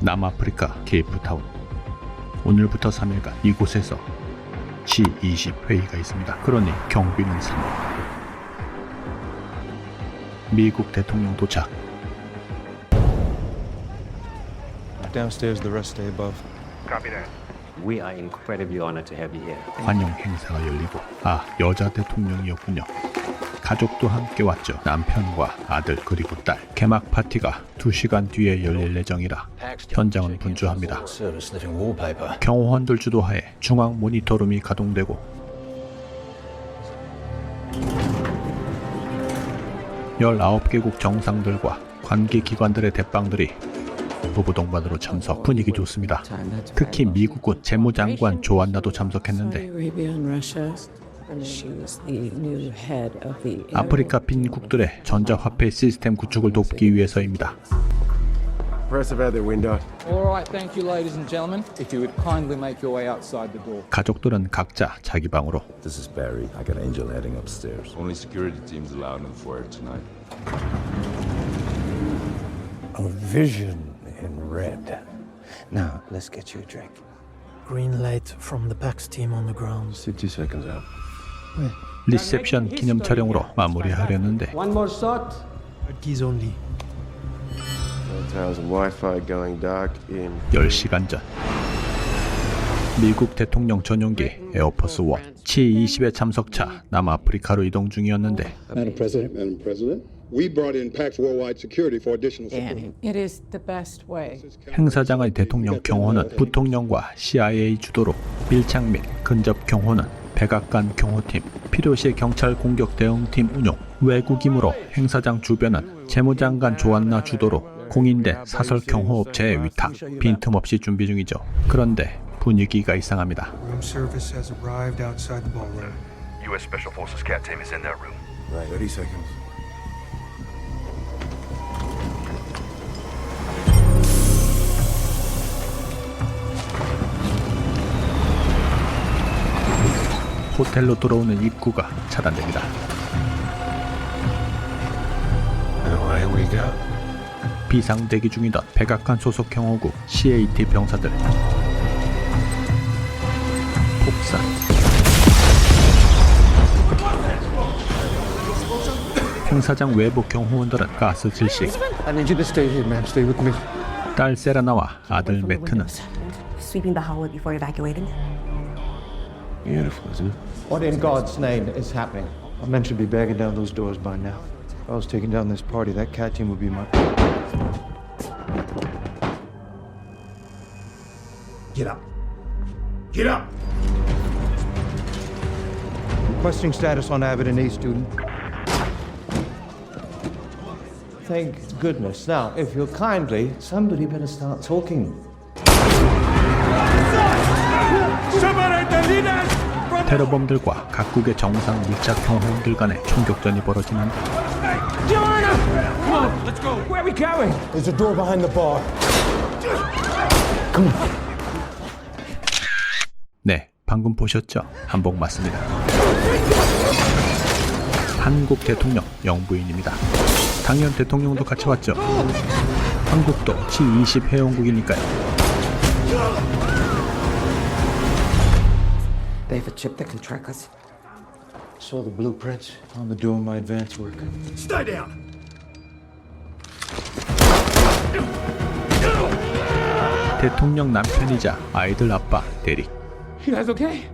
남아프리카 케이프타운. 오늘부터 3일간 이곳에서 G20 회의가 있습니다. 그러니 경비는 3호. 미국 대통령 도착. Downstairs, the rest stay above. Copy that. We are incredibly honored to have you here. 환영 행사가 열리고 여자 대통령이었군요. 가족도 함께 왔죠. 남편과 아들 그리고 딸. 개막 파티가 2시간 뒤에 열릴 예정이라 현장은 분주합니다. 경호원들 주도하에 중앙 모니터룸이 가동되고 19개국 정상들과 관계기관들의 대빵들이 부부동반으로 참석. 분위기 좋습니다. 특히 미국은 재무장관 조안나도 참석했는데 아프리카 빈국들의 전자화폐 시스템 구축을 돕기 위해서입니다. Impressive out the window. All right, thank you, ladies and gentlemen. If you would kindly make your way outside the door. 가족들은 각자 자기 방으로. This is Barry. I got Angel heading upstairs. Only security teams allowed in the foyer tonight. A vision in red. Now, let's get you a drink. Green light from the PAX team on the ground. 60 seconds out. 리셉션 기념 촬영으로 마무리하려는데 One more shot. Keys only. Towers and Wi-Fi going dark in 10시간 전 미국 대통령 전용기 에어포스 1 G20의 참석차 남아프리카로 이동 중이었는데 Madam President, we brought in PAX Worldwide Security for additional support. It is the best way. 행사장의 대통령 경호는 부통령과 CIA 주도로 밀착 및 근접 경호는 백악관 경호팀, 필요시 경찰 공격 대응팀 운용, 외국임으로 행사장 주변은 재무장관 조안나 주도로 공인된 사설 경호업체의 위탁, 빈틈없이 준비 중이죠. 그런데 분위기가 이상합니다. Room service has arrived outside the ballroom. U.S. Special Forces CAT team is in that room. Right. 30 seconds. 호텔로 들어오는 입구가 차단됩니다. Away we go. 비상대기 중이던 백악관 소속 경호국 CAT 병사들. 폭사. 행사장 외부 경호원들은 가스 질식. I need you to stay here, man. Stay with me. 딸 세라나와 아들 매트는 Sweeping the hallway before evacuating. Beautiful, isn't it? What in God's name is happening? Our men should be bagging down those doors by now. If I was taking down this party, that cat team would be my... Get up. Get up. Requesting status on Abbott and E student. Thank goodness. Now, if you'll kindly, somebody better start talking. 테러범들과 각국의 정상 밀착 경호원들 간의 총격전이 벌어지는데 Where are we going? There's a door behind the bar. 네, 방금 보셨죠? 한복 맞습니다. 한국 대통령 영부인입니다. 당연 대통령도 같이 왔죠. 한국도 G20 회원국이니까요. They have a chip that can track us. Saw the blueprints on the door of my advance work. Stay down. 대통령 남편이자 아이들 아빠 데릭. You guys okay?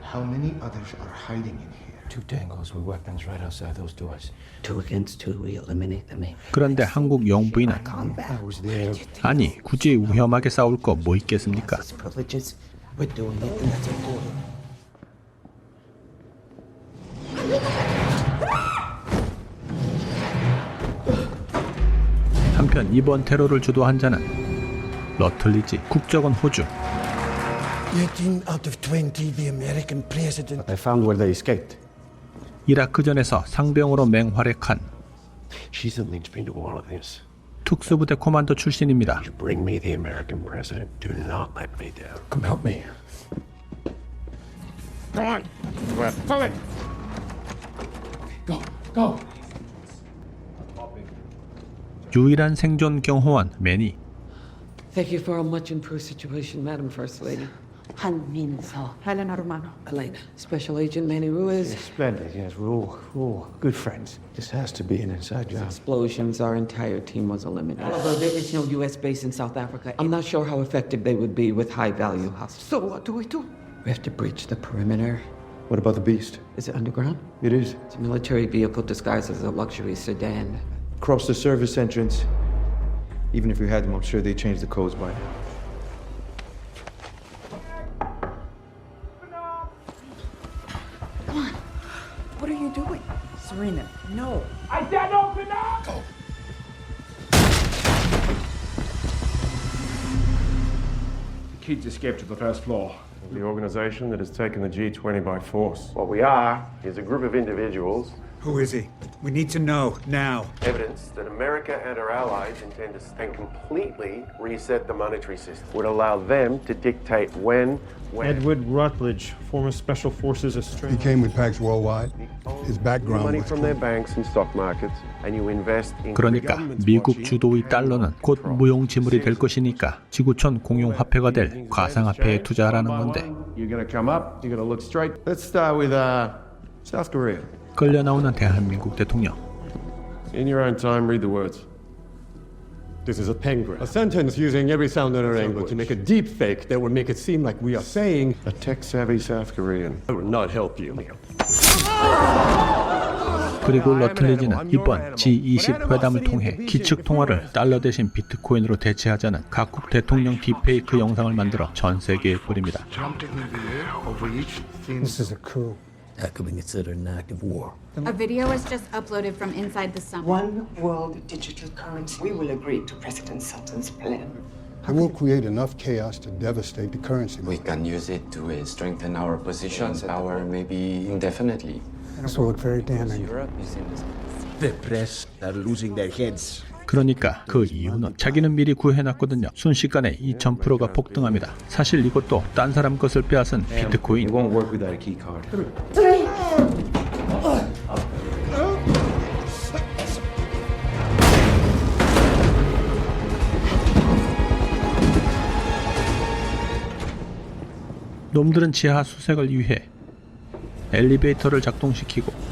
How many others are hiding in here? Two tangos with weapons right outside those doors. 2 against 2, we eliminate them. 그런데 한국 영부인은 I was there. 아니 굳이 위험하게 싸울 거 뭐 있겠습니까? Privileges, we're doing it, and that's important. 한편 이번 테러를 주도한 자는 러틀리지, 국적은 호주. 18 out of 20, the American president. I found where they escaped. 이라크전에서 상병으로 맹활약한 She's the linchpin to all of this. 특수부대 코만도 출신입니다. You bring me the American president. Do not let me down. Come help me. Come on. Follow it. Go. 유일한 생존 경호원 매니. Thank you for a much improved situation, Madam First Lady. Han Min-seo. Helena Romano. Elena, Special Agent Manny Ruiz. Splendid, yes. We're all good friends. This has to be an inside job. Explosions, our entire team was eliminated. Although there is no U.S. base in South Africa, I'm not sure how effective they would be with high-value hostages. So what do we do? We have to breach the perimeter. What about the Beast? Is it underground? It is. It's a military vehicle disguised as a luxury sedan. Across the service entrance. Even if we had them, I'm sure they'd change the codes by now. What are you doing? Serena, no. I said open up! Go. The kids escaped to the first floor. The organization that has taken the G20 by force. What we are is a group of individuals. Who is he? We need to know now. Evidence that America and her allies intend to completely reset the monetary system. Would allow them to dictate when. Edward Rutledge, former Special Forces He Australia. came with Pax Worldwide. His background money was from their banks and stock markets, and you invest in. 그러니까 미국 주도의 달러는 곧 무용지물이 될 것이니까 지구촌 공용 화폐가 될 가상화폐에 투자하라는 건데. You're gonna come up, you're gonna look straight. Let's start with South Korea. 끌려 나오는 대한민국 대통령. In your own time, read the words. This is a pen grab. A sentence using every sound in our language to make a deep fake that will make it seem like we are saying A tech-savvy South Korean. I will not help you. 그리고 러틀리지는 이번 G20 회담을 통해 기축 통화를 달러 대신 비트코인으로 대체하자는 각국 대통령 딥페이크 영상을 만들어 전 세계에 뿌립니다. This is a coup. That could be considered an act of war. A video was just uploaded from inside the summit. One world digital currency. We will agree to President Sutton's plan. It will create enough chaos to devastate the currency. We can use it to strengthen our positions, power maybe indefinitely. This will look very damning. Europe is in this. The press are losing their heads. 그러니까 그 이유는 자기는 미리 구해놨거든요. 순식간에 2000%가 폭등합니다. 사실 이것도 딴 사람 것을 빼앗은 비트코인. It won't work without a key card. 놈들은 지하 수색을 위해 엘리베이터를 작동시키고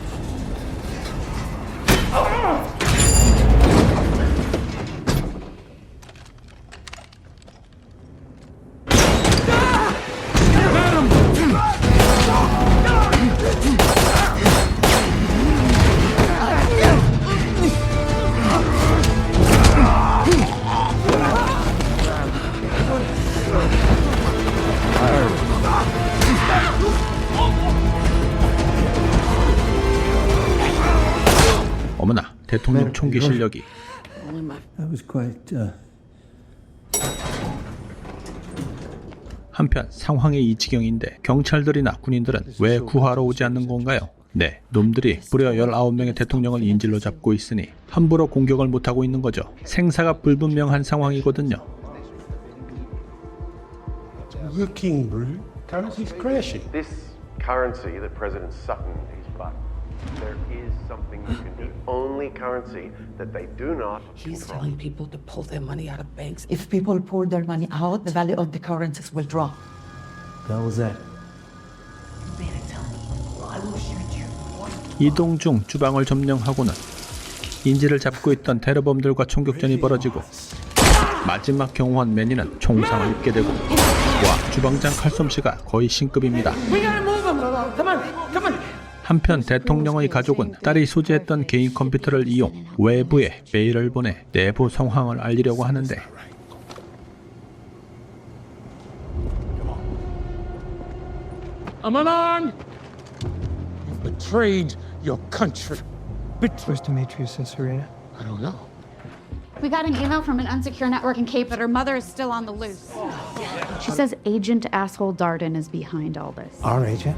어머나 대통령 총기 실력이. That was quite. 한편 상황이 이 지경인데 경찰들이나 군인들은 왜 구하러 오지 않는 건가요? 네, 놈들이 무려 19명의 대통령을 인질로 잡고 있으니 함부로 공격을 못하고 있는 거죠. 생사가 불분명한 상황이거든요. Looking, bro. Currency's crashing. This currency that President Sutton is but there is something you can do. The only currency that they do not He's control. telling people to pull their money out of banks. If people pour their money out, the value of the currencies will drop. How was that? You better tell me. I will shoot you. 이동 중 주방을 점령하고는 인질을 잡고 있던 테러범들과 총격전이 벌어지고 마지막 경호원 매니는 총상을 입게 되고 와 주방장 칼솜씨가 거의 신급입니다. 한편 대통령의 가족은 딸이 소지했던 개인 컴퓨터를 이용 외부에 메일을 보내 내부 상황을 알리려고 하는데 I'm unarmed. You've betrayed your country. Where's Demetrius and Serena? I don't know. We got an email from an unsecure network in Cape that her mother is still on the loose. She says Agent Asshole Darden is behind all this. Our agent?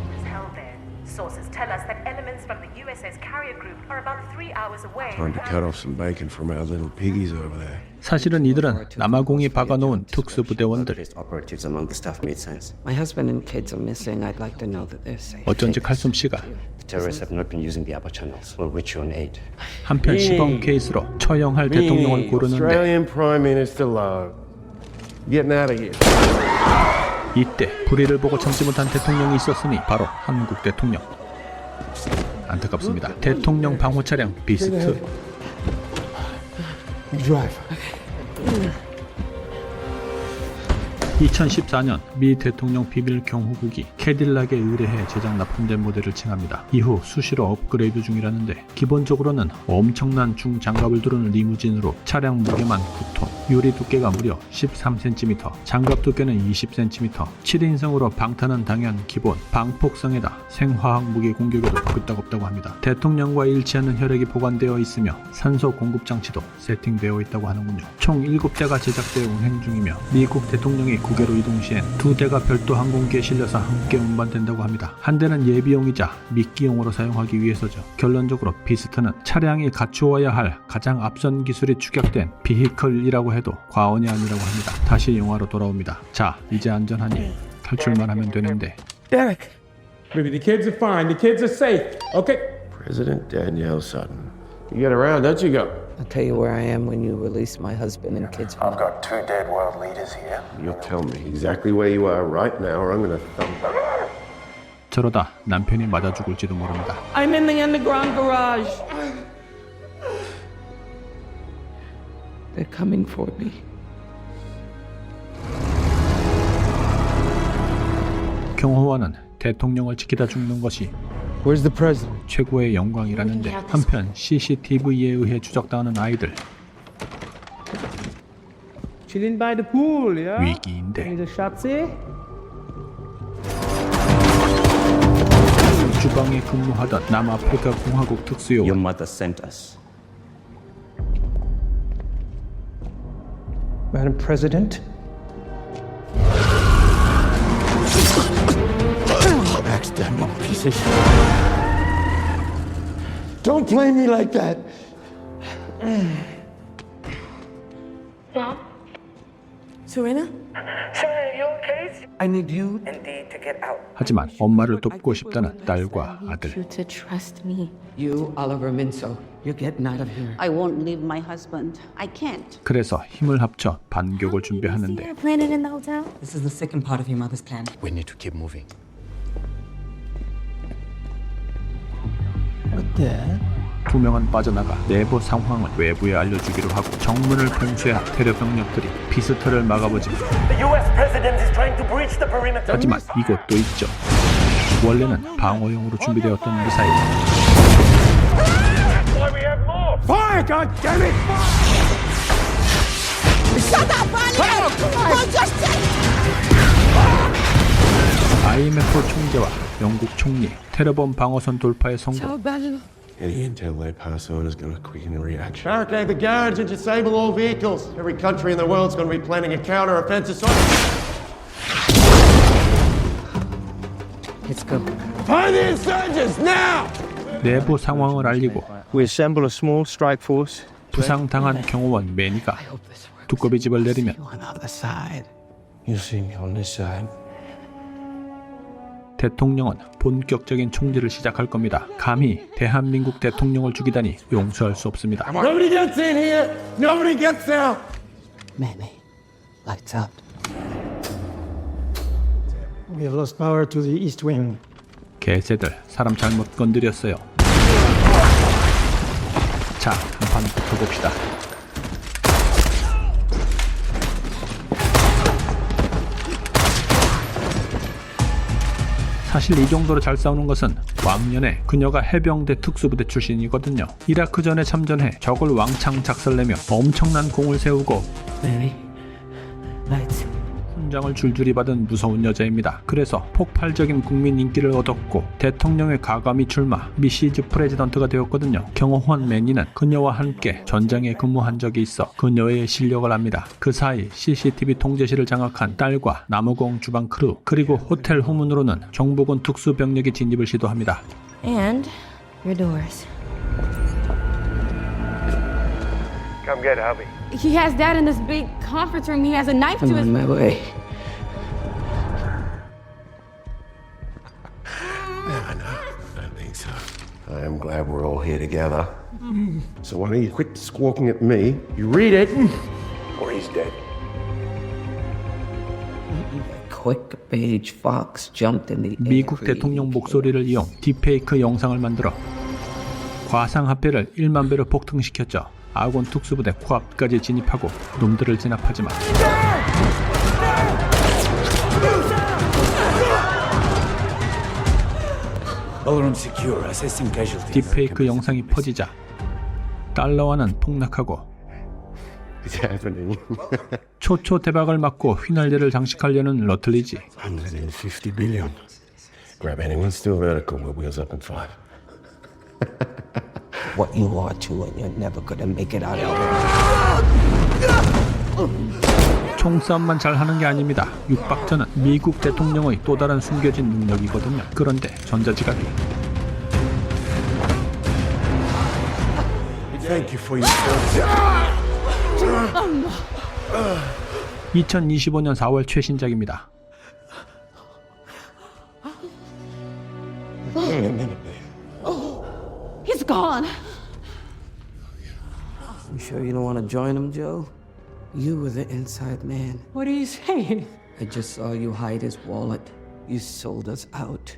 Sources tell us that elements from the USS Carrier Group are about 3 hours away. Time to cut off some bacon from our little piggies over there. 사실은 이들은 남아공이 박아놓은 특수부대원들. Operatives among the staff made sense. My husband and kids are missing. I'd like to know that they're safe. 어쩐지 칼솜씨가 Terrorists have not been using the upper channels. We'll reach you on aid. 한편 시범 케이스로 처형할 대통령을 고르는데 Australian Prime Minister Lowe. Getting out of here. 이때 불의를 보고 참지 못한 대통령이 있었으니 바로 한국 대통령. 안타깝습니다. 대통령 방호 차량 비스트. Drive. 2014년 미 대통령 비밀 경호국이 캐딜락에 의뢰해 제작 납품된 모델을 칭합니다. 이후 수시로 업그레이드 중이라는데 기본적으로는 엄청난 중장갑을 두르는 리무진으로 차량 무게만 9톤, 유리 두께가 무려 13cm, 장갑 두께는 20cm, 7인승으로 방탄은 당연 기본, 방폭성에다 생화학 무기 공격에도 끄떡없다고 합니다. 대통령과 일치하는 혈액이 보관되어 있으며 산소 공급 장치도 세팅되어 있다고 하는군요. 총 7대가 제작되어 운행 중이며 미국 대통령이 국외로 이동 시엔 2대가 별도 항공기에 실려서 함께 운반된다고 합니다. 한 대는 예비용이자 미끼용으로 사용하기 위해서죠. 결론적으로 비스트는 차량이 갖추어야 할 가장 앞선 기술이 축약된 비히클이라고 해도 과언이 아니라고 합니다. 다시 영화로 돌아옵니다. 자, 이제 안전하니 탈출만 하면 되는데. Derek. Baby, the kids are fine. The kids are safe. Okay. President Danielle Sutton. You get around, don't you, go? I'll tell you where I am when you release my husband and kids. I've got 2 dead world leaders here. You'll tell me exactly where you are right now, or I'm gonna thump. 저러다 남편이 맞아 죽을지도 모릅니다. I'm in the underground garage. They're coming for me. 경호원은 대통령을 지키다 죽는 것이 Where's the president? 최고의 영광이라는데 한편 CCTV에 의해 추적당하는 아이들 Chilling by the pool, yeah? 위기인데 Need a shot, see? 주방에 근무하던 남아프리카 공화국 Your 특수요원 mother sent us. Madam President? Backstabbing piece of shit. Don't blame me like that. Mom? Serena? Serena, you okay? I need you. Indeed, to get out. 하지만 엄마를 돕고 싶다는 딸과 아들 You to trust me. You, Oliver Minso, you're getting out of here. I won't leave my husband. I can't. 그래서 힘을 합쳐 반격을 준비하는데 Planet in the hotel? This is the second part of your mother's plan. We need to keep moving. 두 명은 빠져나가 내부 상황을 외부에 알려주기로 하고 정문을 봉쇄한 테러 병력들이 비스트를 막아보지만 The U.S. president is trying to breach the perimeter. 하지만 이것도 있죠. 원래는 방어용으로 준비되었던 미사일 That's why we have more. Fire, God damn it! Shut up, Barney! Just IMF 총재와 영국 총리 테러범 방어선 돌파에 성공. Any intel they pass on is gonna quicken the reaction. Barricade the garage and disable all vehicles. Every country in the world's gonna be planning a counter-offensive. Let's go. Find the insurgents now! 내부 상황을 알리고 We assemble a small strike force. 부상당한 경호원 매니가 두꺼비 집을 내리면 On the other side. You'll see me on this side. 대통령은 본격적인 총질을 시작할 겁니다. 감히 대한민국 대통령을 죽이다니 용서할 수 없습니다. Nobody gets in here! Nobody gets out! Manny, lights out. We have lost power to the east wing. 개새들 사람 잘못 건드렸어요. 자, 한판 붙어봅시다. 사실 이 정도로 잘 싸우는 것은 왕년에 그녀가 해병대 특수부대 출신이거든요. 이라크 전에 참전해 적을 왕창 작살내며 엄청난 공을 세우고 Manny, lights. 훈장을 줄줄이 받은 무서운 여자입니다. 그래서 폭발적인 국민 인기를 얻었고 대통령의 가감이 출마, 미시즈 프레지던트가 되었거든요. 경호원 매니는 그녀와 함께 전장에 근무한 적이 있어 그녀의 실력을 압니다. 그 사이 CCTV 통제실을 장악한 딸과 나무공 주방 크루, 그리고 호텔 후문으로는 정부군 특수병력이 진입을 시도합니다. And your doors. Come get hubby. He has Dad in this big conference room. He has a knife to I'm his... on my way. I don't think so. am glad we're all here together. So why don't you quit squawking at me, you read it, Or he's dead. Quick page Fox jumped in the air. 미국 대통령 목소리를 이용 딥페이크 영상을 만들어 과상화폐를 1만 배로 폭등시켰죠. 아군 특수부대 코앞까지 진입하고 놈들을 진압하지만 딥페이크 영상이 퍼지자 달러화는 폭락하고 it's happening. 초초대박을 맞고 휘날리를 장식하려는 러틀리지. 150 billion. Grab anyone still vertical, we'll wheels up in 5. What you are to, and you're never gonna make it out of it. 총싸움만 잘하는 게 아닙니다. 육박전은 미국 대통령의 또 다른 숨겨진 능력이거든요. 그런데 전자지갑이 Thank you for your service. 2025년 4월 최신작입니다. He's gone. You sure you don't want to join him, Joe? You were the inside man. What are you saying? I just saw you hide his wallet. You sold us out.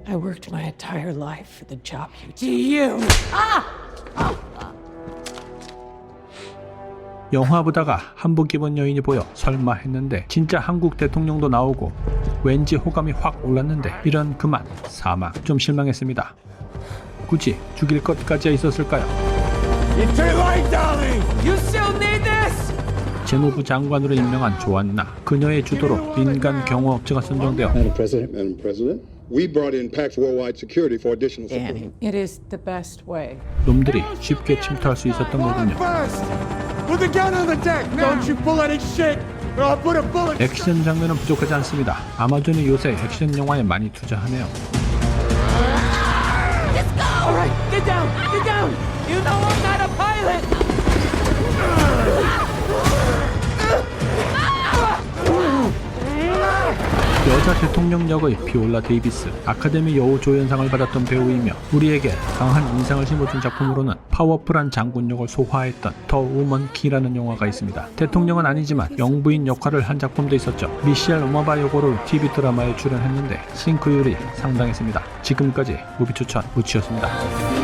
I worked my entire life for the job you do. You! 영화 보다가 한복 입은 여인이 보여 설마 했는데 진짜 한국 대통령도 나오고 왠지 호감이 확 올랐는데 이런 그만 사망. 좀 실망했습니다. 굳이 죽일 것까지야 있었을까요? You're too late, darling! You still need this? 재무부 장관으로 임명한 조안나. 그녀의 주도로 민간 경호업체가 선정되어 Madam President, we brought in Pax Worldwide Security for additional support. Danny, it is the best way. 놈들이 쉽게 침투할 수 있었던 거군요. First! Put the gun on the deck! Don't you pull any shit! Or I'll put a bullet... 액션 장면은 부족하지 않습니다. 아마존이 요새 액션 영화에 많이 투자하네요. All right, get down! Get down! You know I'm not a pilot! 여자 대통령 역의 비올라 데이비스, 아카데미 여우 조연상을 받았던 배우이며 우리에게 강한 인상을 심어준 작품으로는 파워풀한 장군 역을 소화했던 더 우먼 키라는 영화가 있습니다. 대통령은 아니지만 영부인 역할을 한 작품도 있었죠. 미셸 오마바 역으로 TV 드라마에 출연했는데 싱크율이 상당했습니다. 지금까지 무비 추천 우치였습니다.